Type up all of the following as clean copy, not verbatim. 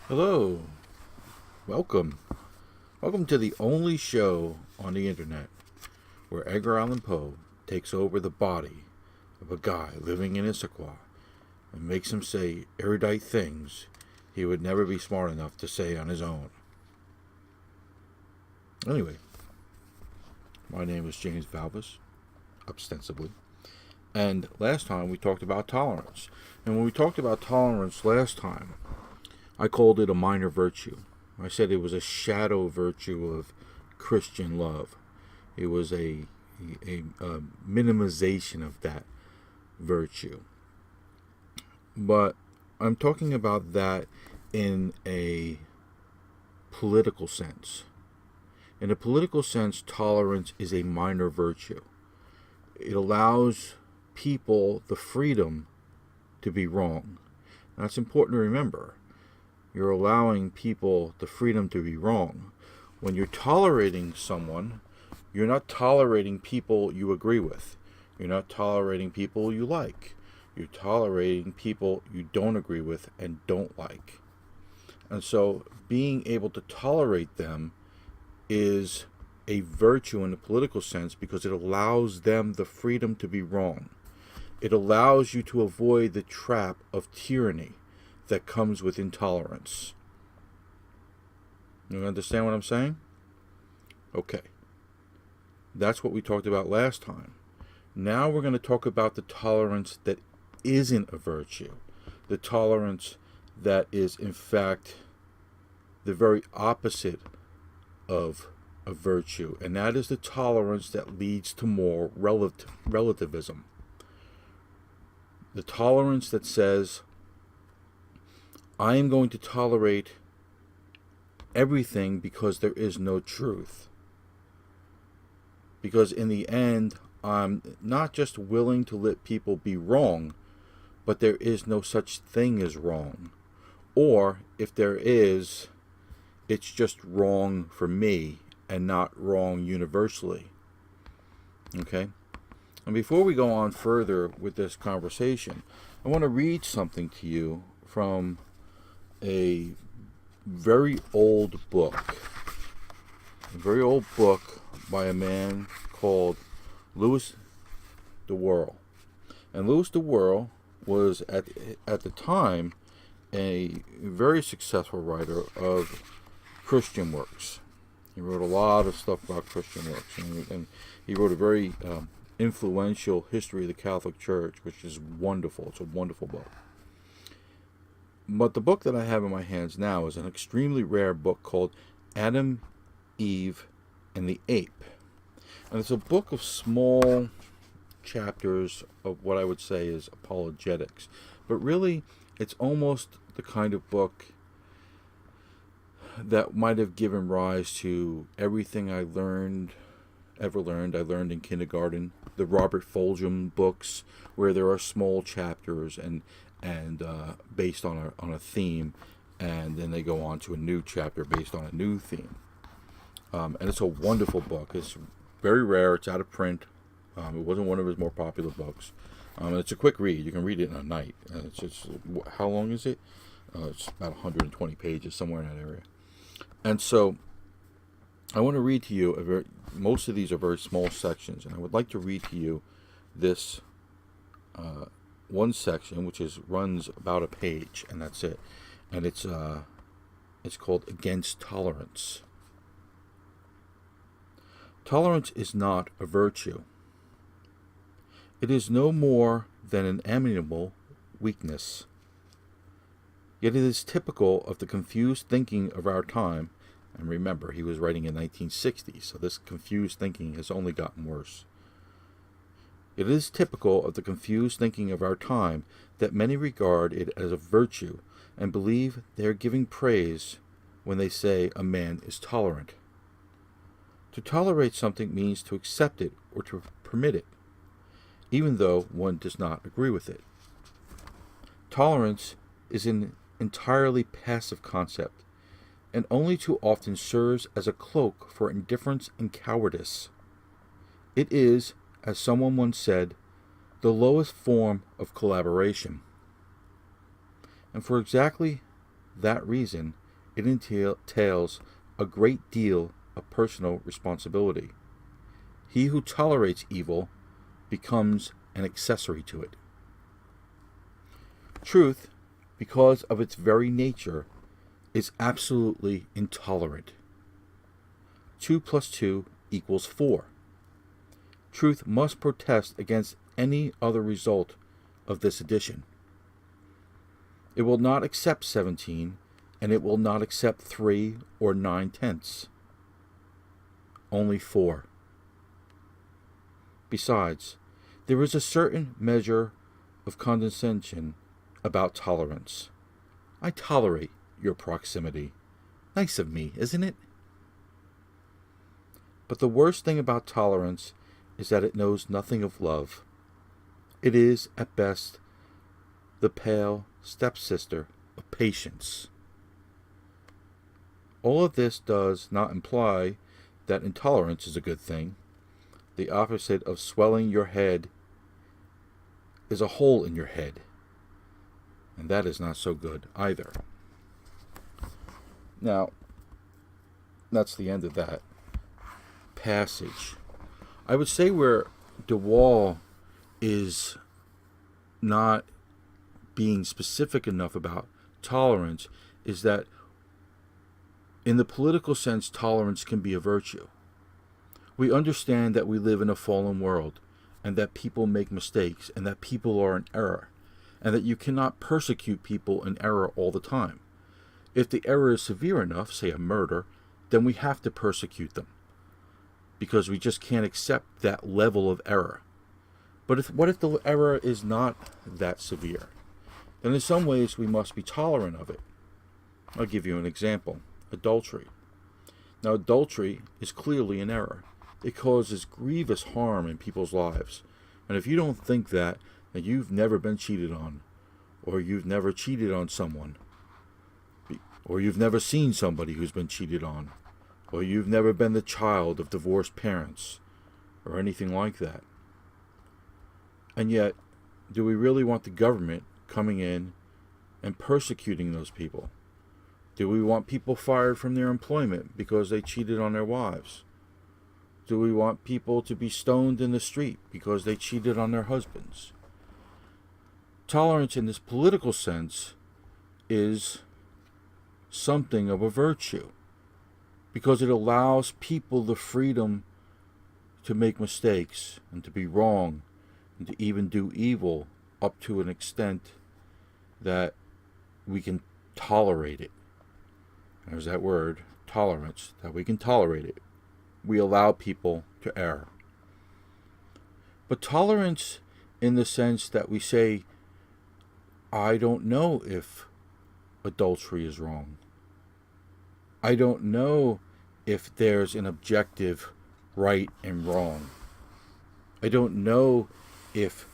Hello, welcome. Welcome to the only show on the internet where Edgar Allan Poe takes over the body of a guy living in Issaquah and makes him say erudite things he would never be smart enough to say on his own. Anyway, my name is James Valvis, ostensibly. And last time we talked about tolerance. And when we talked about tolerance last time, I called it a minor virtue. I said it was a shadow virtue of Christian love. It was a minimization of that virtue. But I'm talking about that in a political sense. In a political sense, tolerance is a minor virtue. It allows people the freedom to be wrong. That's important to remember. You're allowing people the freedom to be wrong. When you're tolerating someone, you're not tolerating people you agree with. You're not tolerating people you like. You're tolerating people you don't agree with and don't like. And so being able to tolerate them is a virtue in the political sense because it allows them the freedom to be wrong. It allows you to avoid the trap of tyranny that comes with intolerance. You understand what I'm saying? Okay. That's what we talked about last time. Now we're going to talk about the tolerance that isn't a virtue. The tolerance that is, in fact, the very opposite of a virtue. And that is the tolerance that leads to more relativism. The tolerance that says, I am going to tolerate everything because there is no truth. Because in the end, I'm not just willing to let people be wrong, but there is no such thing as wrong. Or if there is, it's just wrong for me and not wrong universally. Okay? And before we go on further with this conversation, I want to read something to you from a very old book. A very old book by a man called Louis de Wohl. And Louis de Wohl was at the time a very successful writer of Christian works. He wrote a lot of stuff about Christian works, and he wrote a very influential history of the Catholic Church, which is wonderful. It's a wonderful book. But the book that I have in my hands now is an extremely rare book called Adam, Eve, and the Ape. And it's a book of small chapters of what I would say is apologetics. But really, it's almost the kind of book that might have given rise to everything I ever learned. I learned in kindergarten. The Robert Fulghum books, where there are small chapters and based on a theme, and then they go on to a new chapter based on a new theme. And it's a wonderful book. It's very rare. It's out of print. It wasn't one of his more popular books. It's a quick read. You can read it in a night. How long is it? It's about 120 pages, somewhere in that area. And so I want to read to you, most of these are very small sections, and I would like to read to you this one section, which runs about a page, and that's it. And it's called Against Tolerance. Tolerance is not a virtue. It is no more than an amiable weakness. Yet it is typical of the confused thinking of our time. And remember, he was writing in 1960, so this confused thinking has only gotten worse. It is typical of the confused thinking of our time that many regard it as a virtue and believe they are giving praise when they say a man is tolerant. To tolerate something means to accept it or to permit it, even though one does not agree with it. Tolerance is an entirely passive concept, and only too often serves as a cloak for indifference and cowardice. It is, as someone once said, the lowest form of collaboration. And for exactly that reason, it entails a great deal of personal responsibility. He who tolerates evil becomes an accessory to it. Truth, because of its very nature, is absolutely intolerant. 2 plus 2 equals 4. Truth must protest against any other result of this addition. It will not accept 17, and it will not accept 3 or 9/10. Only 4. Besides, there is a certain measure of condescension about tolerance. I tolerate your proximity. Nice of me, isn't it? But the worst thing about tolerance is that it knows nothing of love. It is, at best, the pale stepsister of patience. All of this does not imply that intolerance is a good thing. The opposite of swelling your head is a hole in your head, and that is not so good either. Now, that's the end of that passage. I would say where de Wohl is not being specific enough about tolerance is that in the political sense, tolerance can be a virtue. We understand that we live in a fallen world and that people make mistakes and that people are in error and that you cannot persecute people in error all the time. If the error is severe enough, say a murder, then we have to persecute them because we just can't accept that level of error. But what if the error is not that severe? Then in some ways we must be tolerant of it. I'll give you an example. Adultery. Now, adultery is clearly an error. It causes grievous harm in people's lives. And if you don't think that, then you've never been cheated on, or you've never cheated on someone, or you've never seen somebody who's been cheated on, or you've never been the child of divorced parents, or anything like that. And yet, do we really want the government coming in and persecuting those people? Do we want people fired from their employment because they cheated on their wives? Do we want people to be stoned in the street because they cheated on their husbands? Tolerance in this political sense is something of a virtue because it allows people the freedom to make mistakes and to be wrong and to even do evil up to an extent that we can tolerate it. There's that word, tolerance, that we can tolerate it. We allow people to err. But tolerance in the sense that we say, I don't know if adultery is wrong. I don't know if there's an objective right and wrong. I don't know if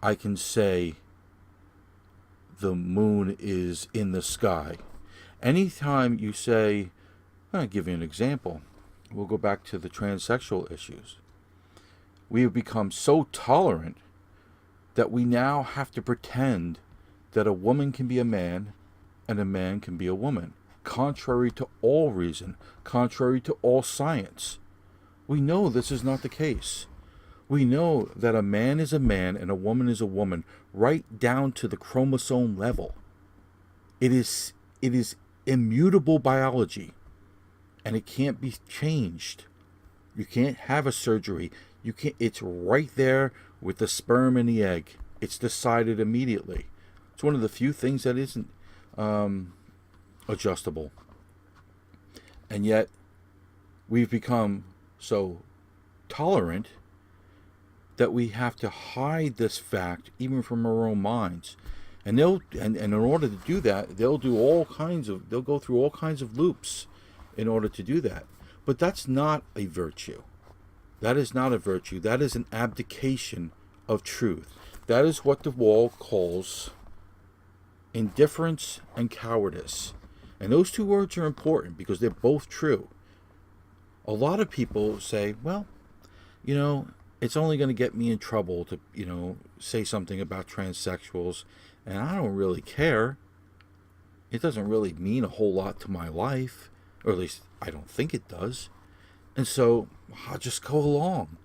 I can say the moon is in the sky. Anytime you say, I'll give you an example. We'll go back to the transsexual issues. We have become so tolerant that we now have to pretend that a woman can be a man and a man can be a woman, contrary to all reason, contrary to all science. We know this is not the case. We know that a man is a man and a woman is a woman, right down to the chromosome level. It is immutable biology, and it can't be changed. You can't have a surgery. You can't. It's right there with the sperm and the egg. It's decided immediately. It's one of the few things that isn't adjustable. And yet, we've become so tolerant that we have to hide this fact even from our own minds. And in order to do that, they'll go through all kinds of loops in order to do that. But that's not a virtue. That is not a virtue. That is an abdication of truth. That is what de Wohl calls indifference and cowardice. And those two words are important because they're both true. A lot of people say, well, it's only going to get me in trouble to, say something about transsexuals, and I don't really care. it doesn't really mean a whole lot to my life, or at least I don't think it does. And so I'll just go along.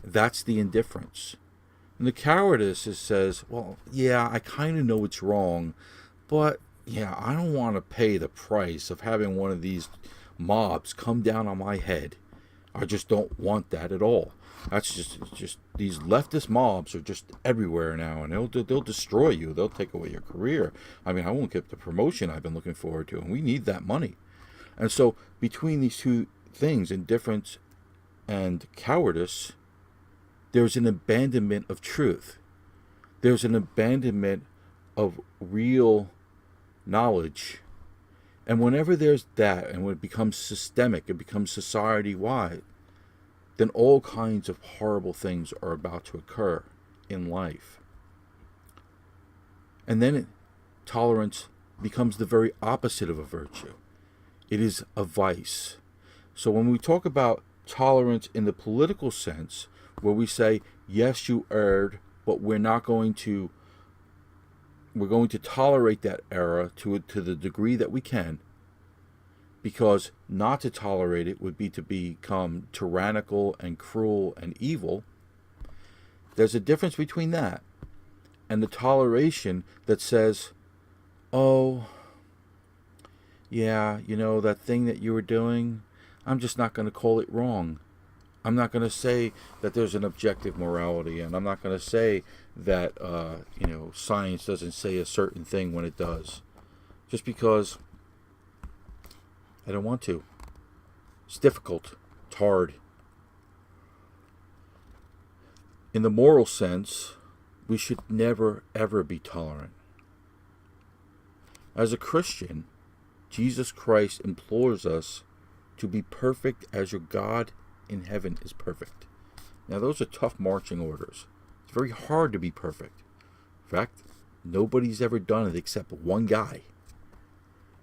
That's the indifference. And the cowardice says, well, yeah, I kind of know it's wrong, but yeah, I don't want to pay the price of having one of these mobs come down on my head. I just don't want that at all. That's just these leftist mobs are just everywhere now, and they'll destroy you. They'll take away your career. I mean, I won't get the promotion I've been looking forward to, and we need that money. And so between these two things, indifference and cowardice, there's an abandonment of truth. There's an abandonment of real knowledge. And whenever there's that, and when it becomes systemic, it becomes society-wide, then all kinds of horrible things are about to occur in life. And then tolerance becomes the very opposite of a virtue. It is a vice. So when we talk about tolerance in the political sense, where we say, yes, you erred, but we're going to tolerate that error to the degree that we can, because not to tolerate it would be to become tyrannical and cruel and evil. There's a difference between that and the toleration that says, oh, yeah, that thing that you were doing, I'm just not going to call it wrong. I'm not going to say that there's an objective morality, and I'm not going to say that, science doesn't say a certain thing when it does. Just because I don't want to. It's difficult. It's hard. In the moral sense, we should never, ever be tolerant. As a Christian, Jesus Christ implores us to be perfect as your God in heaven is perfect. Now, those are tough marching orders. It's very hard to be perfect. In fact, nobody's ever done it except one guy.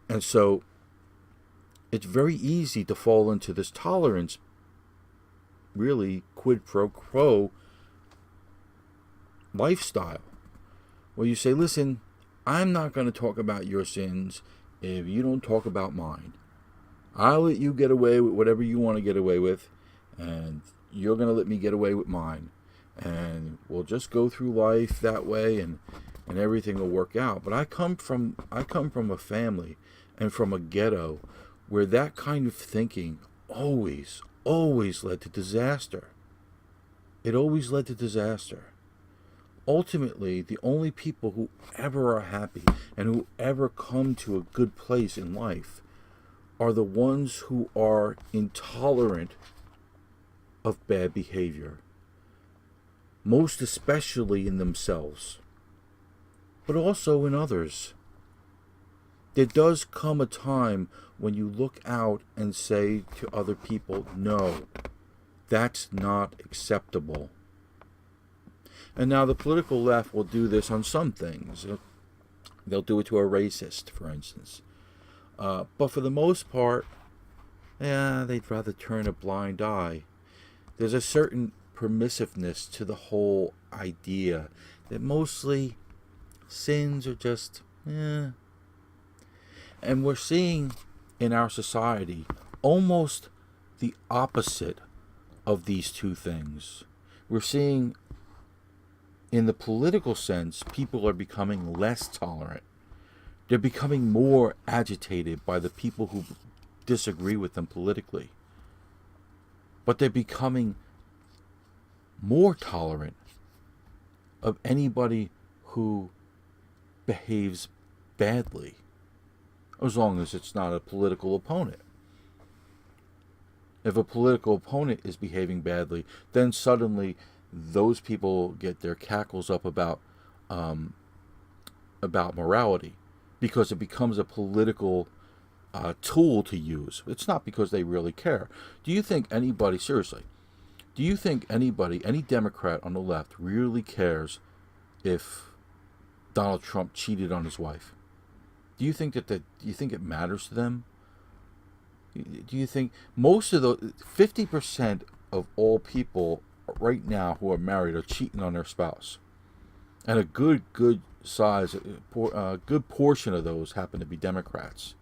And so, it's very easy to fall into this tolerance, really quid pro quo lifestyle, where you say, listen, I'm not going to talk about your sins if you don't talk about mine. I'll let you get away with whatever you want to get away with, and you're going to let me get away with mine. And we'll just go through life that way, and everything will work out. But I come from a family and from a ghetto where that kind of thinking always led to disaster. It always led to disaster. Ultimately, the only people who ever are happy and who ever come to a good place in life are the ones who are intolerant of bad behavior, most especially in themselves, but also in others. There does come a time when you look out and say to other people, no, that's not acceptable. And now the political left will do this on some things. They'll do it to a racist, for instance. But for the most part, they'd rather turn a blind eye. There's a certain permissiveness to the whole idea that mostly sins are just, And we're seeing in our society almost the opposite of these two things. We're seeing, in the political sense, people are becoming less tolerant. They're becoming more agitated by the people who disagree with them politically. But they're becoming more tolerant of anybody who behaves badly, as long as it's not a political opponent. If a political opponent is behaving badly, then suddenly those people get their cackles up about morality, because it becomes a political tool to use. It's not because they really care. Do you think anybody, seriously, any Democrat on the left really cares if Donald Trump cheated on his wife? Do you think do you think it matters to them? Do you think most of the 50% of all people right now who are married are cheating on their spouse? And a good good portion of those happen to be Democrats.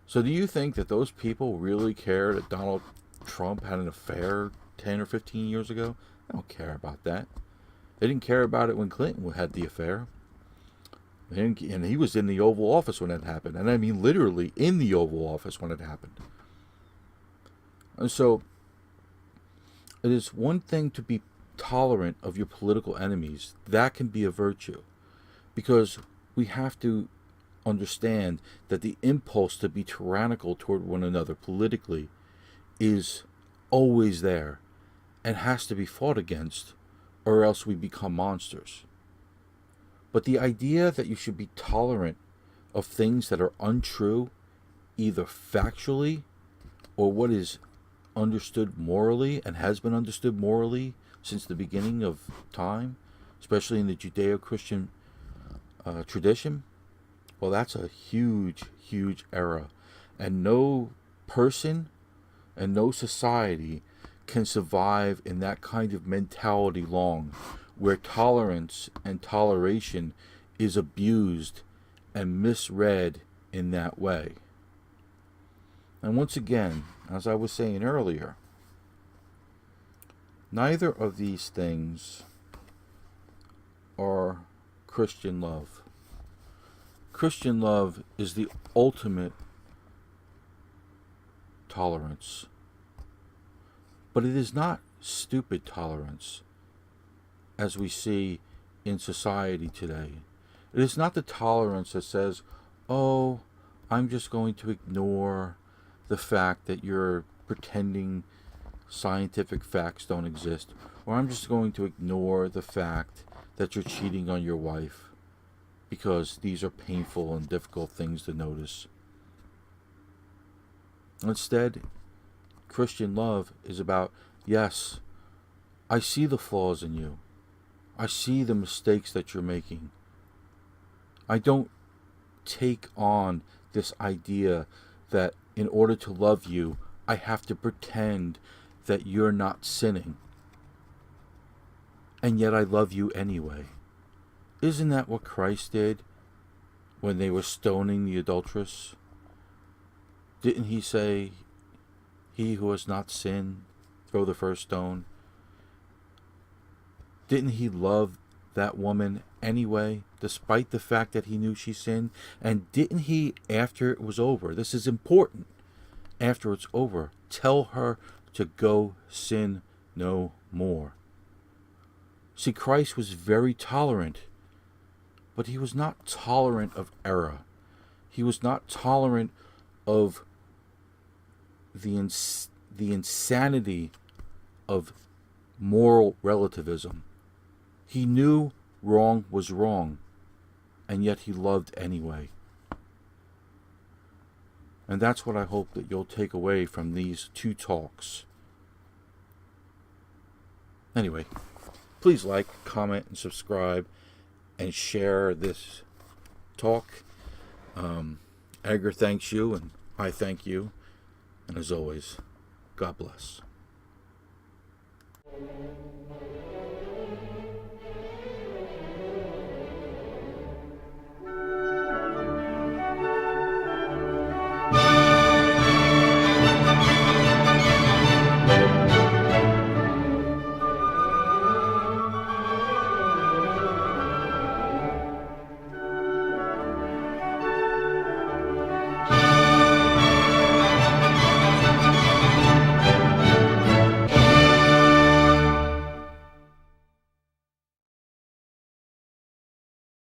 So do you think that those people really care that Donald Trump had an affair 10 or 15 years ago? They don't care about that. They didn't care about it when Clinton had the affair. And he was in the Oval Office when it happened. And I mean literally in the Oval Office when it happened. And so it is one thing to be tolerant of your political enemies. That can be a virtue. Because we have to understand that the impulse to be tyrannical toward one another politically is always there and has to be fought against, or else we become monsters. But the idea that you should be tolerant of things that are untrue, either factually or what is understood morally and has been understood morally since the beginning of time, especially in the Judeo-Christian tradition, well, that's a huge, huge error. And no person and no society can survive in that kind of mentality long, where tolerance and toleration is abused and misread in that way. And once again, as I was saying earlier, neither of these things are Christian love. Christian love is the ultimate tolerance. But it is not stupid tolerance, as we see in society today. It is not the tolerance that says, oh, I'm just going to ignore the fact that you're pretending scientific facts don't exist, or I'm just going to ignore the fact that you're cheating on your wife, because these are painful and difficult things to notice. Instead, Christian love is about, yes, I see the flaws in you. I see the mistakes that you're making. I don't take on this idea that in order to love you, I have to pretend that you're not sinning. And yet I love you anyway. Isn't that what Christ did when they were stoning the adulteress? Didn't he say, he who has not sinned, throw the first stone? Didn't he love that woman anyway, despite the fact that he knew she sinned? And didn't he, after it was over, this is important, after it's over, tell her to go sin no more? See, Christ was very tolerant, but he was not tolerant of error. He was not tolerant of the insanity of moral relativism. He knew wrong was wrong, and yet he loved anyway. And that's what I hope that you'll take away from these two talks. Anyway, please like, comment, and subscribe, and share this talk. Edgar thanks you, and I thank you. And as always, God bless.